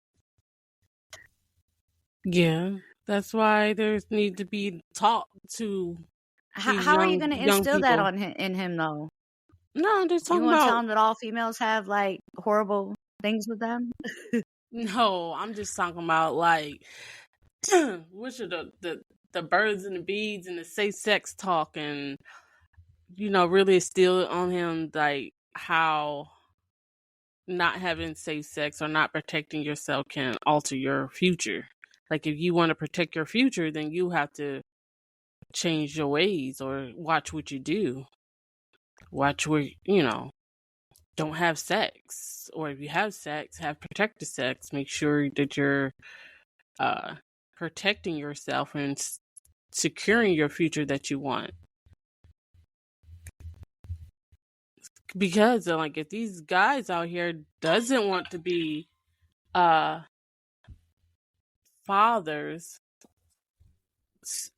Yeah, that's why there need to be taught to. How are you going to instill that in him, though? No, I'm just talking about. You want to tell him that all females have horrible things with them? No, I'm just talking about which are the birds and the bees and the safe sex talk and really instill on him how not having safe sex or not protecting yourself can alter your future. If you want to protect your future, then you have to change your ways or watch what you do. Watch where, don't have sex. Or if you have sex, have protected sex. Make sure that you're protecting yourself and securing your future that you want. Because if these guys out here doesn't want to be fathers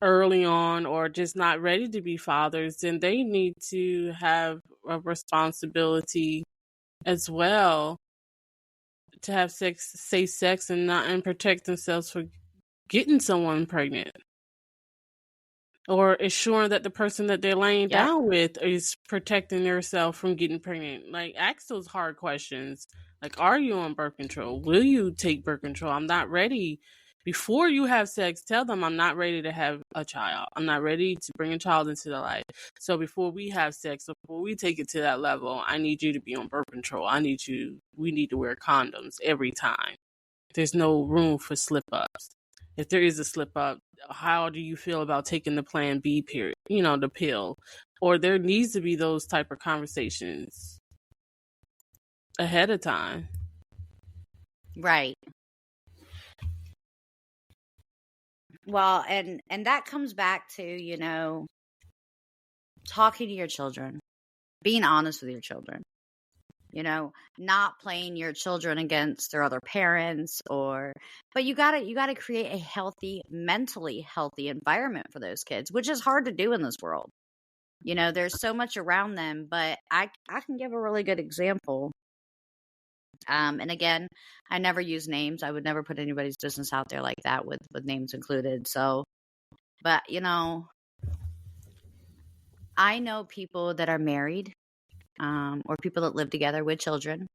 early on or just not ready to be fathers, then they need to have a responsibility as well to have safe sex and protect themselves for getting someone pregnant. Or assuring that the person that they're laying down with is protecting themselves from getting pregnant. Ask those hard questions. Are you on birth control? Will you take birth control? I'm not ready. Before you have sex, tell them I'm not ready to have a child. I'm not ready to bring a child into their life. So before we have sex, before we take it to that level, I need you to be on birth control. We need to wear condoms every time. There's no room for slip-ups. If there is a slip-up, how do you feel about taking the Plan B period, the pill? Or there needs to be those type of conversations ahead of time. Right. Well, and that comes back to, you know, talking to your children, being honest with your children, you know, not playing your children against their other parents, but you gotta create a healthy, mentally healthy environment for those kids, which is hard to do in this world. You know, there's so much around them, but I can give a really good example. And again, I never use names. I would never put anybody's business out there like that with names included. So, but you know, I know people that are married, or people that live together with children,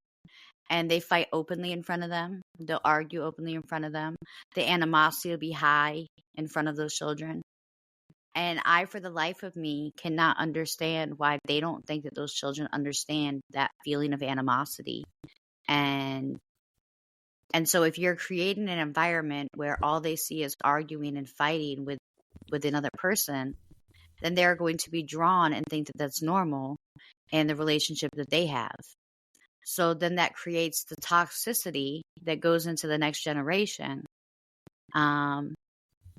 and they fight openly in front of them. They'll argue openly in front of them. The animosity will be high in front of those children. And I, for the life of me, cannot understand why they don't think that those children understand that feeling of animosity. And so if you're creating an environment where all they see is arguing and fighting with another person, then they're going to be drawn and think that that's normal in the relationship that they have. So then that creates the toxicity that goes into the next generation,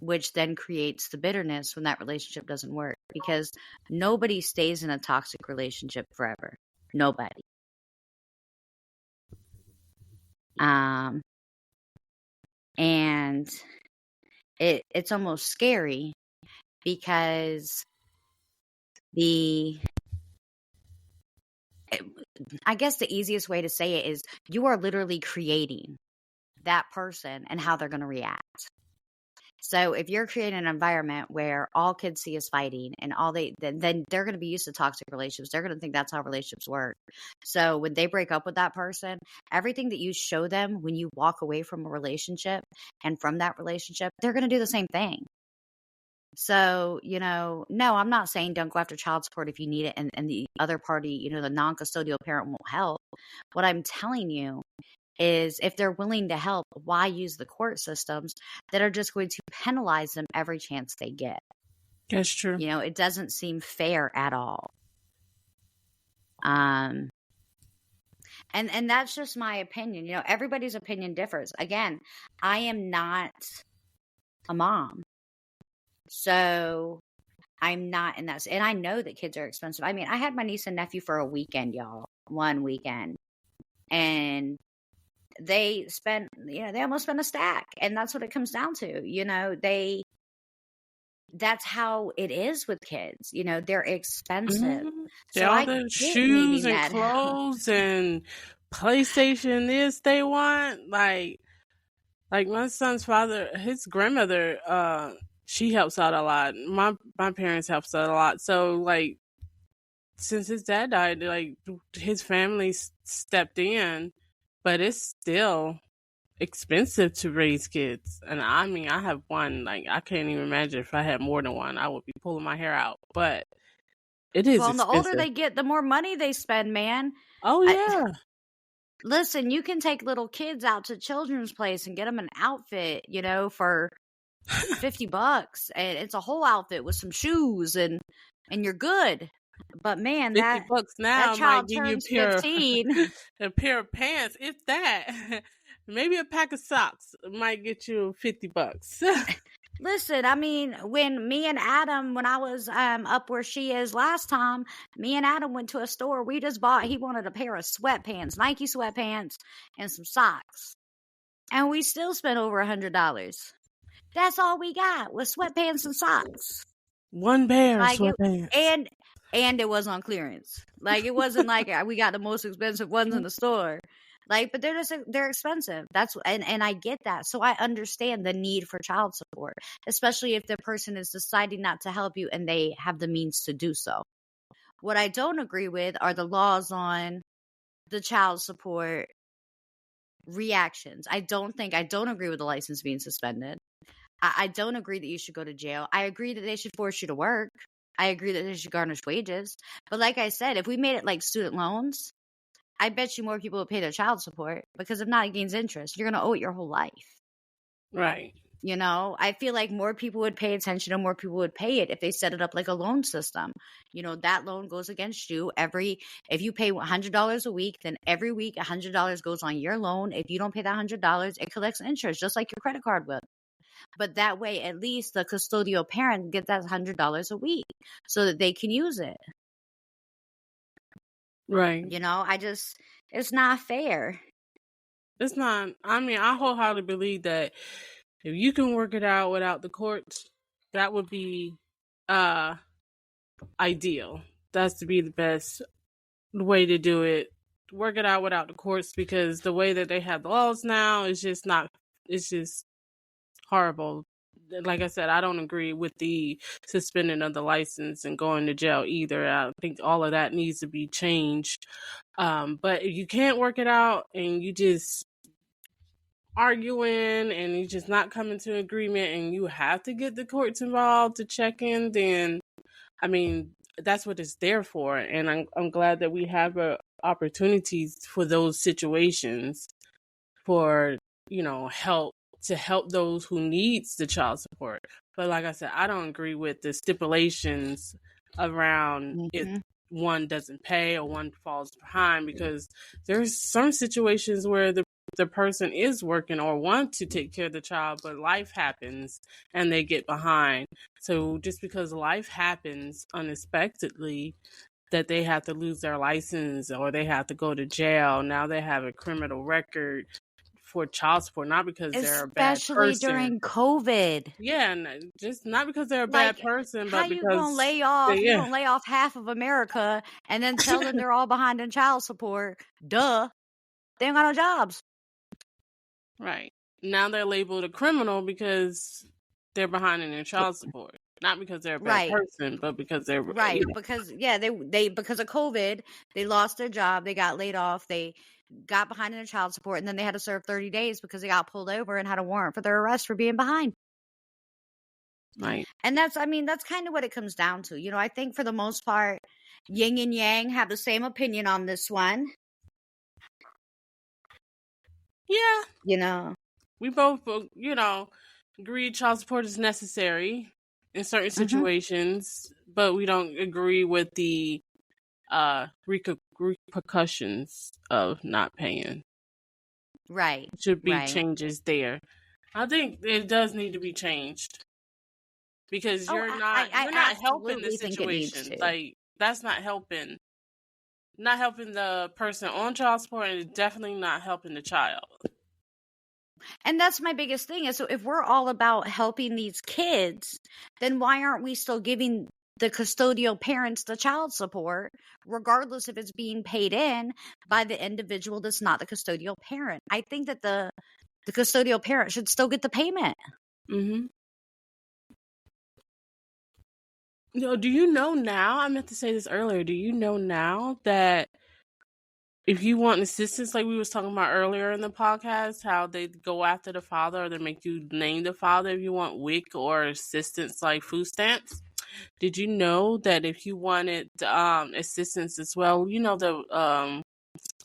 which then creates the bitterness when that relationship doesn't work, because nobody stays in a toxic relationship forever. Nobody. And it's almost scary because I guess the easiest way to say it is you are literally creating that person and how they're going to react. So if you're creating an environment where all kids see is fighting and then they're going to be used to toxic relationships. They're going to think that's how relationships work. So when they break up with that person, everything that you show them when you walk away from a relationship and from that relationship, they're going to do the same thing. So, you know, no, I'm not saying don't go after child support if you need it and the other party, you know, the non-custodial parent won't help. What I'm telling you is if they're willing to help, why use the court systems that are just going to penalize them every chance they get? That's true. You know, it doesn't seem fair at all. And that's just my opinion. You know, everybody's opinion differs. Again, I am not a mom. So I'm not in that. And I know that kids are expensive. I mean, I had my niece and nephew for a weekend, y'all. One weekend. And they spent, you know, they almost spent a stack. And that's what it comes down to. You know, that's how it is with kids. You know, they're expensive. Mm-hmm. So all the shoes and clothes and PlayStation this they want. Like my son's father, his grandmother, she helps out a lot. My parents helps out a lot. So like, since his dad died, like his family stepped in, but it's still expensive to raise kids. And I mean, I have one. Like, I can't even imagine if I had more than one. I would be pulling my hair out. But it is. Well, expensive. The older they get, the more money they spend, man. Oh yeah. Listen, you can take little kids out to Children's Place and get them an outfit, you know, for $50, and it's a whole outfit with some shoes, and you're good. But man, $50 now that child might give turns you 15. a pair of pants, if that. Maybe a pack of socks might get you $50. Listen, I mean, when me and Adam, when I was up where she is last time, me and Adam went to a store. We just he wanted a pair of sweatpants, Nike sweatpants, and some socks. And we still spent over $100. That's all we got was sweatpants and socks. One pair of sweatpants. And it was on clearance. Like, it wasn't like we got the most expensive ones in the store. Like, but they're expensive. And I get that. So I understand the need for child support, especially if the person is deciding not to help you and they have the means to do so. What I don't agree with are the laws on the child support reactions. I don't agree with the license being suspended. I don't agree that you should go to jail. I agree that they should force you to work. I agree that they should garnish wages. But like I said, if we made it like student loans, I bet you more people would pay their child support, because if not, it gains interest. You're going to owe it your whole life. Right. You know, I feel like more people would pay attention and more people would pay it if they set it up like a loan system. You know, that loan goes against you if you pay $100 a week, then every week $100 goes on your loan. If you don't pay that $100, it collects interest just like your credit card will. But that way, at least the custodial parent gets that $100 a week so that they can use it. Right. It's not fair. It's not. I mean, I wholeheartedly believe that if you can work it out without the courts, that would be ideal. That's to be the best way to do it. Work it out without the courts, because the way that they have the laws now is just not. It's just horrible. Like I said, I don't agree with the suspending of the license and going to jail either. I think all of that needs to be changed. But if you can't work it out and you just arguing and you just not coming to agreement and you have to get the courts involved to check in, then I mean, that's what it's there for. And I'm glad that we have opportunities for those situations for, help, to help those who needs the child support. But like I said, I don't agree with the stipulations around if one doesn't pay or one falls behind, because there's some situations where the person is working or want to take care of the child, but life happens and they get behind. So just because life happens unexpectedly, that they have to lose their license or they have to go to jail, now they have a criminal record for child support, not because they're a bad person. Especially during COVID. Yeah, and just not because they're a bad person, but because how you gonna lay off? You gonna lay off half of America and then tell them they're all behind in child support? Duh, they ain't got no jobs. Right. Now they're labeled a criminal because they're behind in their child support. Not because they're a bad person, but because they're because they because of COVID, they lost their job, they got laid off, they got behind in their child support, and then they had to serve 30 days because they got pulled over and had a warrant for their arrest for being behind. Right. And that's kind of what it comes down to. I think for the most part, Ying and Yang have the same opinion on this one. Yeah. We both, agree child support is necessary in certain situations, but we don't agree with the repercussions of not paying. Right. Should be changes there. I think it does need to be changed, because you're not helping the situation. Like, that's not helping. Not helping the person on child support, and it's definitely not helping the child. And that's my biggest thing is, so if we're all about helping these kids, then why aren't we still giving the custodial parents the child support, regardless if it's being paid in by the individual that's not the custodial parent? I think that the custodial parent should still get the payment. Mm-hmm. Do you know now? I meant to say this earlier. Do you know now that if you want assistance, like we was talking about earlier in the podcast, how they go after the father or they make you name the father if you want WIC or assistance like food stamps? Did you know that if you wanted assistance as well, the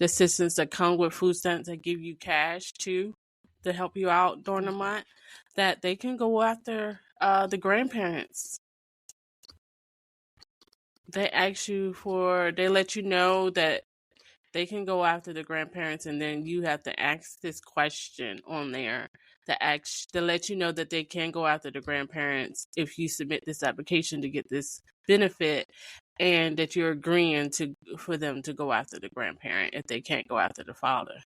assistance that come with food stamps that give you cash too to help you out during the month, that they can go after the grandparents? They let you know that they can go after the grandparents, and then you have to ask this question on there to let you know that they can go after the grandparents if you submit this application to get this benefit, and that you're agreeing for them to go after the grandparent if they can't go after the father.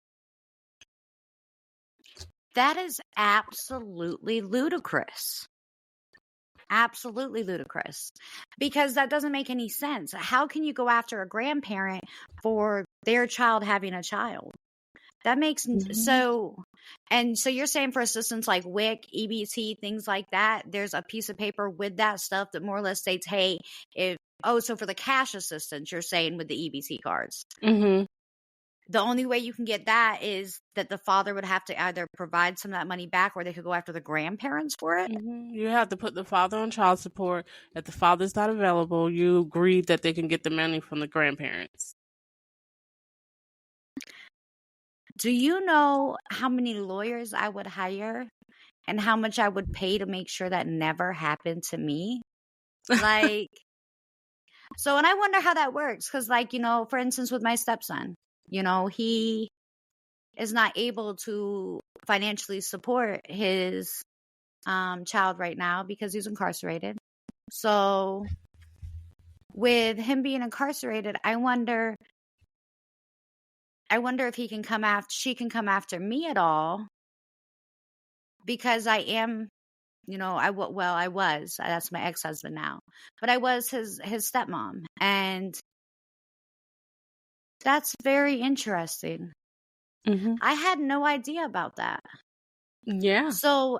That is absolutely ludicrous. Absolutely ludicrous, because that doesn't make any sense. How can you go after a grandparent for their child having a child? That makes so you're saying for assistance like WIC, EBT, things like that, there's a piece of paper with that stuff that more or less states, hey, so for the cash assistance, you're saying with the EBT cards. Mm-hmm. The only way you can get that is that the father would have to either provide some of that money back, or they could go after the grandparents for it. Mm-hmm. You have to put the father on child support. If the father's not available, you agree that they can get the money from the grandparents. Do you know how many lawyers I would hire and how much I would pay to make sure that never happened to me? Like, so, and I wonder how that works. Because, for instance, with my stepson, he is not able to financially support his child right now because he's incarcerated. So with him being incarcerated, I wonder if she can come after me at all, because I am, I was, that's my ex-husband now, but I was his stepmom, and that's very interesting. Mm-hmm. I had no idea about that. Yeah. So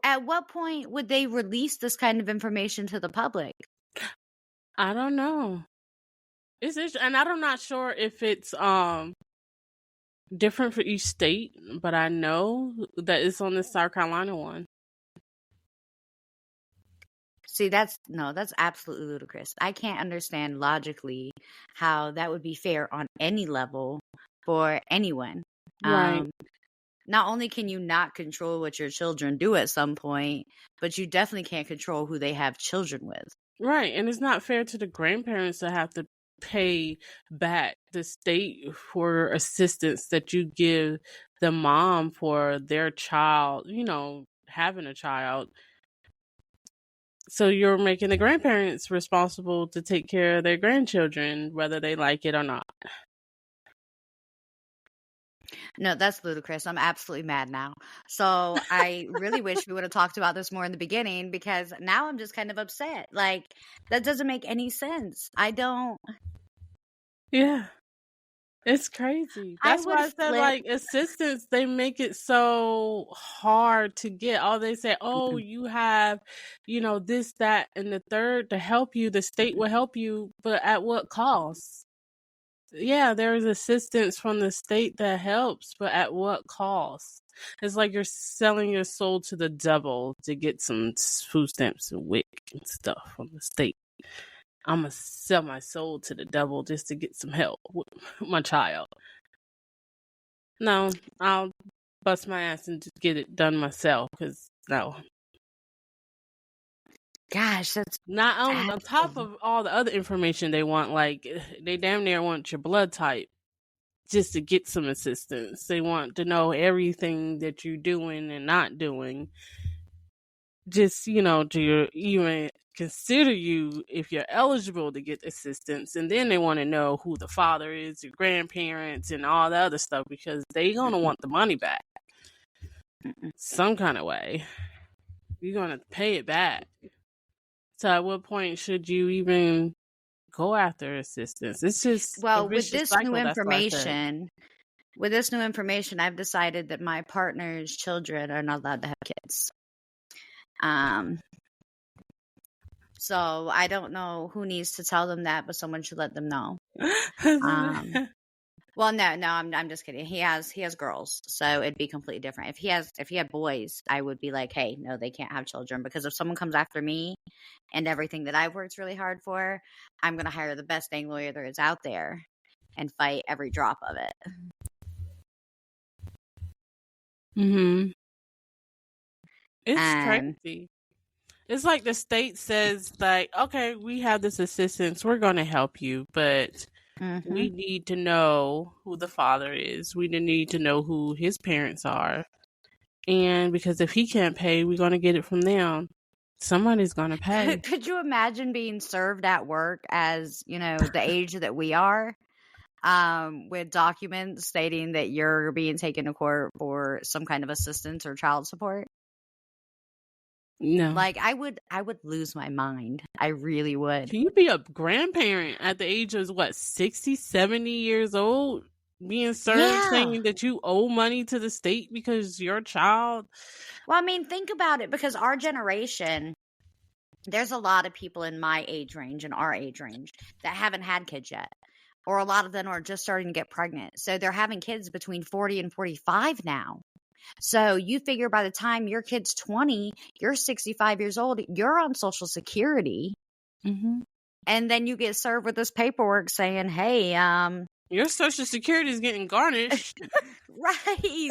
at what point would they release this kind of information to the public? I don't know. And I'm not sure if it's different for each state, but I know that it's on the South Carolina one. See, that's absolutely ludicrous. I can't understand logically how that would be fair on any level for anyone. Right. Not only can you not control what your children do at some point, but you definitely can't control who they have children with. Right. And it's not fair to the grandparents to have to pay back the state for assistance that you give the mom for their child, having a child. So you're making the grandparents responsible to take care of their grandchildren, whether they like it or not. No, that's ludicrous. I'm absolutely mad now. So I really wish we would have talked about this more in the beginning, because now I'm just kind of upset. Like, that doesn't make any sense. I don't. Yeah. It's crazy. That's why I said, like, assistance, they make it so hard to get. Oh, they say, oh, you have, this, that, and the third to help you. The state will help you, but at what cost? Yeah, there is assistance from the state that helps, but at what cost? It's like you're selling your soul to the devil to get some food stamps and WIC and stuff from the state. I'm going to sell my soul to the devil just to get some help with my child. No, I'll bust my ass and just get it done myself, because no. Gosh, that's not on top of all the other information they want. Like, they damn near want your blood type just to get some assistance. They want to know everything that you're doing and not doing, just, to even consider you if you're eligible to get assistance. And then they want to know who the father is, your grandparents, and all the other stuff, because they're going to want the money back some kind of way. You're going to pay it back. So at what point should you even go after assistance? It's just with this new information. With this new information, I've decided that my partner's children are not allowed to have kids. So I don't know who needs to tell them that, but someone should let them know. Well, no, I'm just kidding. He has girls, so it'd be completely different. If he had boys, I would be like, hey, no, they can't have children, because if someone comes after me and everything that I've worked really hard for, I'm going to hire the best dang lawyer there is out there and fight every drop of it. Mm-hmm. It's crazy. It's like the state says, like, okay, we have this assistance, we're going to help you, but we need to know who the father is. We need to know who his parents are. And because if he can't pay, we're going to get it from them. Somebody's going to pay. Could you imagine being served at work as, the age that we are, with documents stating that you're being taken to court for some kind of assistance or child support? No. Like, I would lose my mind. I really would. Can you be a grandparent at the age of 60, 70 years old, being served, saying that you owe money to the state because your child? Well, I mean, think about it, because our generation, there's a lot of people in my age range and our age range that haven't had kids yet. Or a lot of them are just starting to get pregnant. So they're having kids between 40 and 45 now. So you figure by the time your kid's 20, you're 65 years old, you're on Social Security. Mm-hmm. And then you get served with this paperwork saying, hey, your Social Security is getting garnished. Right.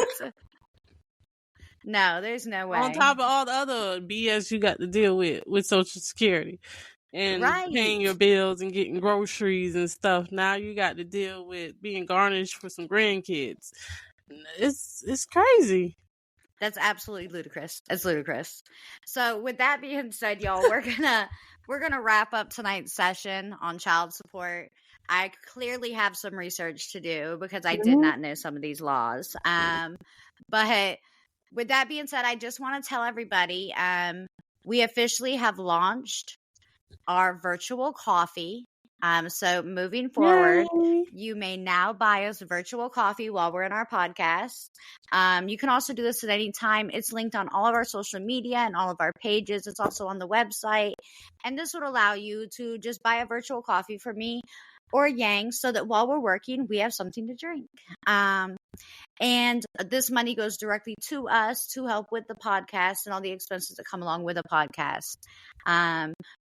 No, there's no way. On top of all the other BS you got to deal with Social Security. And paying your bills and getting groceries and stuff. Now you got to deal with being garnished for some grandkids. It's crazy. That's absolutely ludicrous. It's ludicrous. So with that being said, y'all, we're gonna wrap up tonight's session on child support. I clearly have some research to do because I did not know some of these laws. But with that being said, I just want to tell everybody we officially have launched our virtual coffee. So moving forward, you may now buy us virtual coffee while we're in our podcast. You can also do this at any time. It's linked on all of our social media and all of our pages. It's also on the website. And this would allow you to just buy a virtual coffee for me or Yang so that while we're working, we have something to drink. And this money goes directly to us to help with the podcast and all the expenses that come along with a podcast.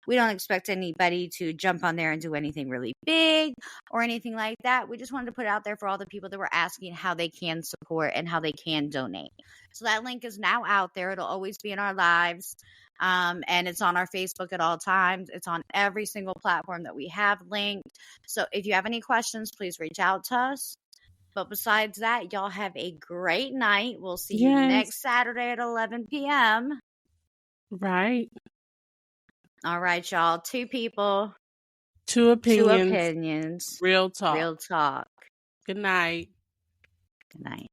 We don't expect anybody to jump on there and do anything really big or anything like that. We just wanted to put it out there for all the people that were asking how they can support and how they can donate. So that link is now out there. It'll always be in our lives. And it's on our Facebook at all times. It's on every single platform that we have linked. So if you have any questions, please reach out to us. But besides that, y'all have a great night. We'll see you next Saturday at 11 p.m. Right. All right, y'all. 2 people. 2 opinions. 2 opinions. Real talk. Real talk. Good night. Good night.